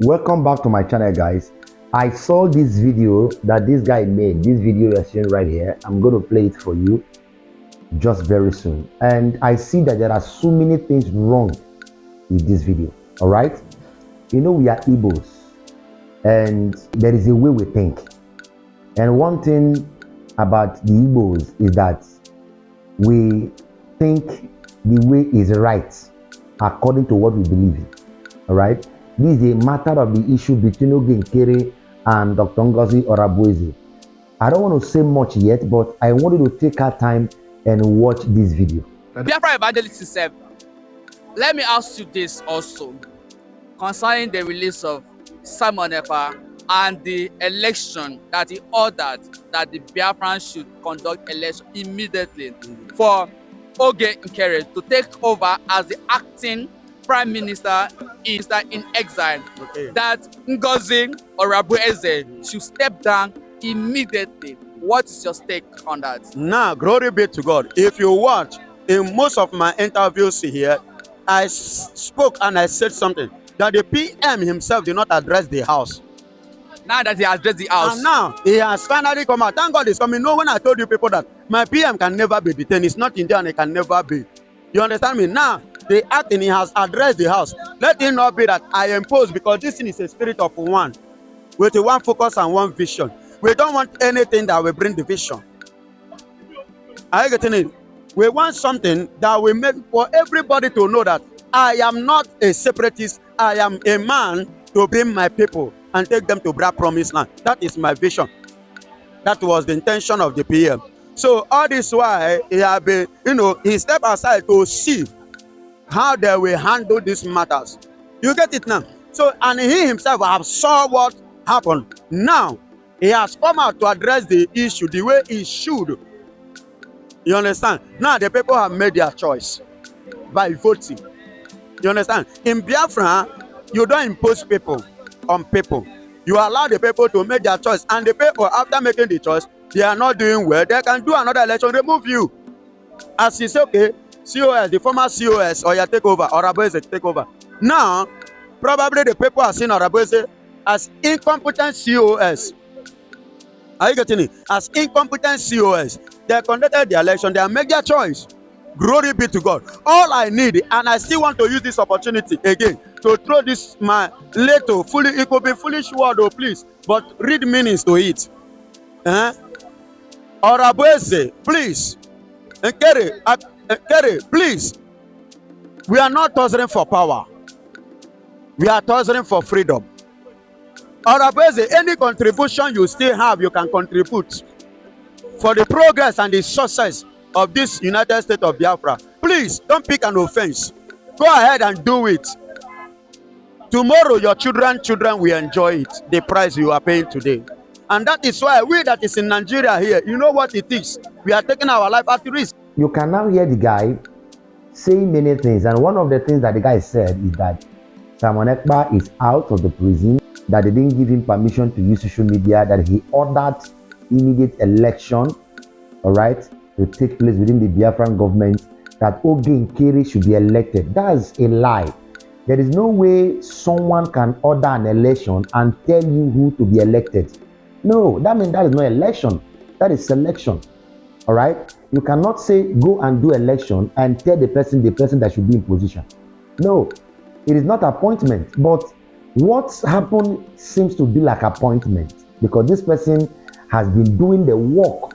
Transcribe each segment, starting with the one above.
Welcome back to my channel, guys. I saw this video that this guy made. This video you're seeing right here, I'm going to play it for you just very soon. And I see that there are so many things wrong with this video. All right, you know, we are Igbos and there is a way we think. And one thing about the Igbos is that we think the way is right according to what we believe in. All right, this is a matter of the issue between Oge Nkere and Dr. Ngozi Orabueze. I don't want to say much yet, but I want you to take our time and watch this video. Biafra evangelist itself, let me ask you this also concerning the release of Simon Ekpa and the election that he ordered that the Biafrans should conduct election immediately for Oge Nkere to take over as the acting Prime Minister in exile, that Ngozi Orabueze should step down immediately. What is your stake on that? Now, glory be to God. If you watch, in most of my interviews here, I spoke and I said something that the PM himself did not address the House. Now that he has addressed the House. And now, he has finally come out. Thank God he's coming. No, when I told you people that my PM can never be detained, it's not Indian, it can never be. You understand me? Now, the acting, he has addressed the House. Let it not be that I impose, because this thing is a spirit of one, with one focus and one vision. We don't want anything that will bring division. Are you getting it? We want something that will make for everybody to know that I am not a separatist. I am a man to bring my people and take them to Black Promised Land. That is my vision. That was the intention of the PM. So all this why he have been, he stepped aside to see how they will handle these matters. You get it now? So, and he himself have saw what happened. Now, he has come out to address the issue the way he should. You understand? Now the people have made their choice by voting. You understand? In Biafra, you don't impose people on people. You allow the people to make their choice, and the people, after making the choice, they are not doing well, they can do another election, remove you. As he said, okay, COS, the former COS, or you take over, or Orabueze take over. Now, probably the people are seeing Orabueze as incompetent COS. Are you getting it? As incompetent COS. They conducted the election, they have made their choice. Glory be to God. All I need, and I still want to use this opportunity again to throw this my little it could be foolish word, oh please, but read meanings to it. Orabueze, please. Nkere, please. We are not tussling for power. We are tussling for freedom. Orabueze, any contribution you still have, you can contribute for the progress and the success of this United States of Biafra. Please, don't pick an offense. Go ahead and do it. Tomorrow, your children will enjoy it, the price you are paying today. And that is why we that is in Nigeria here, you know what it is. We are taking our life at risk. You can now hear the guy saying many things. And one of the things that the guy said is that Simon Ekpa is out of the prison, that they didn't give him permission to use social media, that he ordered immediate election, all right, to take place within the Biafran government, that Oge Nkere should be elected. That's a lie. There is no way someone can order an election and tell you who to be elected. No, that means that is not election. That is selection. All right? You cannot say go and do election and tell the person that should be in position. No, it is not appointment. But what's happened seems to be like appointment, because this person has been doing the work.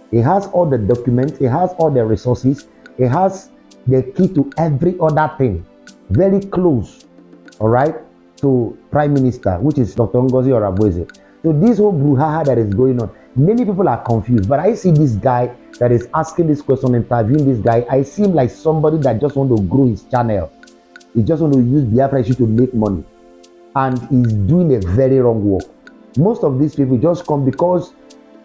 He has all the documents. He has all the resources. He has the key to every other thing. Very close, all right, to Prime Minister, which is Dr. Ngozi Orabueze. So this whole brouhaha that is going on, many people are confused. But I see this guy that is asking this question, interviewing this guy. I see him like somebody that just want to grow his channel. He just want to use Biafra issue to make money. And he's doing a very wrong work. Most of these people just come because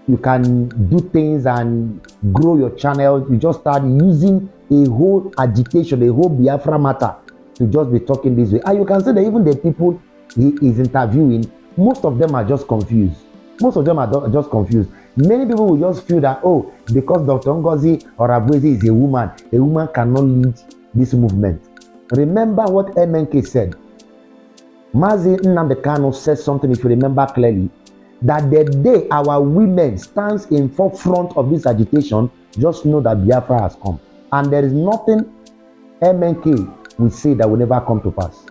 you can do things and grow your channel. You just start using a whole agitation, a whole Biafra matter to just be talking this way. And you can see that even the people he is interviewing, most of them are just confused. Most of them are just confused. Many people will just feel that, oh, because Dr. Ngozi Orabueze is a woman cannot lead this movement. Remember what MNK said. Mazi Nnamdi Kanu said something, if you remember clearly, that the day our women stands in forefront of this agitation, just know that Biafra has come. And there is nothing MNK will say that will never come to pass.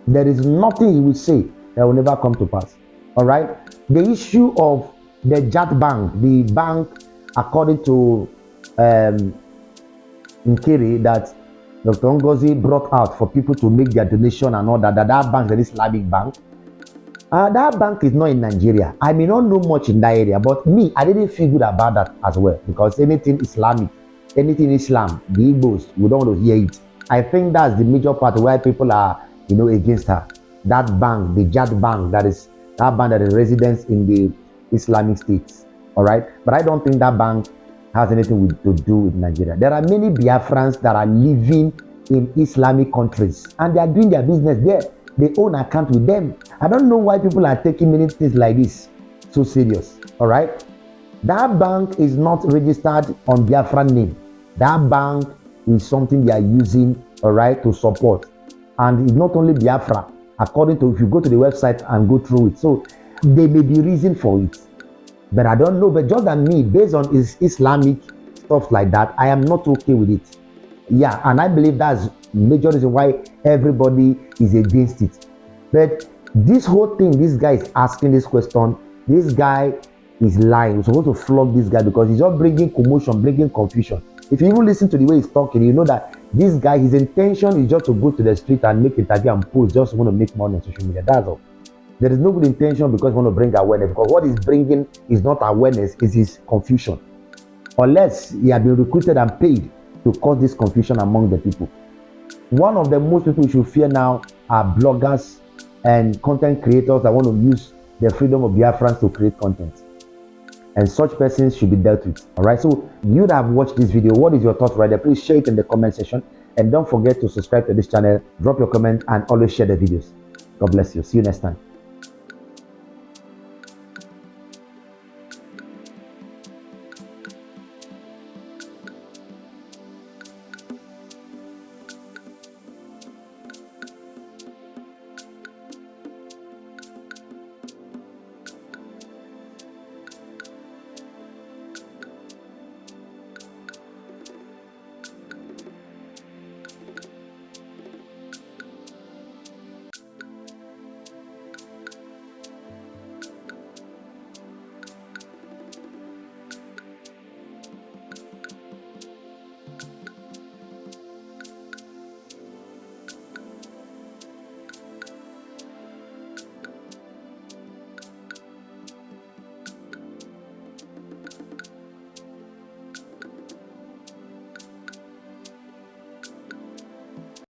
There is nothing he will say that will never come to pass. All right? The issue of the JAT bank, the bank, according to Nkere, that Dr. Ngozi brought out for people to make their donation and all that, that bank is an Islamic bank. That bank is not in Nigeria. I may not know much in that area, but me, I didn't feel good about that as well, because anything Islamic, anything Islam, the Igbos, we don't want to hear it. I think that's the major part why people are, against her. That bank, the JAT bank, that is that bank that is residence in the Islamic states. All right, but I don't think that bank has anything to do with Nigeria. There are many Biafrans that are living in Islamic countries and they are doing their business there. They own account with them. I don't know why people are taking many things like this so serious. All right, that bank is not registered on Biafran name. That bank is something they are using, all right, to support. And it's not only Biafra, according to, if you go to the website and go through it. So there may be reason for it, but I don't know. But just than me, based on his Islamic stuff like that, I am not okay with it. Yeah, and I believe that's major reason why everybody is against it. But this whole thing, this guy is asking this question, this guy is lying. We're supposed to flog this guy because he's just bringing commotion, bringing confusion. If you even listen to the way he's talking, you know that this guy, his intention is just to go to the street and make interview and post, just want to make money on social media. That's all. There is no good intention because we want to bring awareness, because what he's bringing is not awareness, it's his confusion. Unless he had been recruited and paid to cause this confusion among the people. One of the most people we should fear now are bloggers and content creators that want to use the freedom of Biafrans to create content. And such persons should be dealt with. All right, so you that have watched this video, what is your thoughts right there? Please share it in the comment section, and don't forget to subscribe to this channel, drop your comment, and always share the videos. God bless you. See you next time.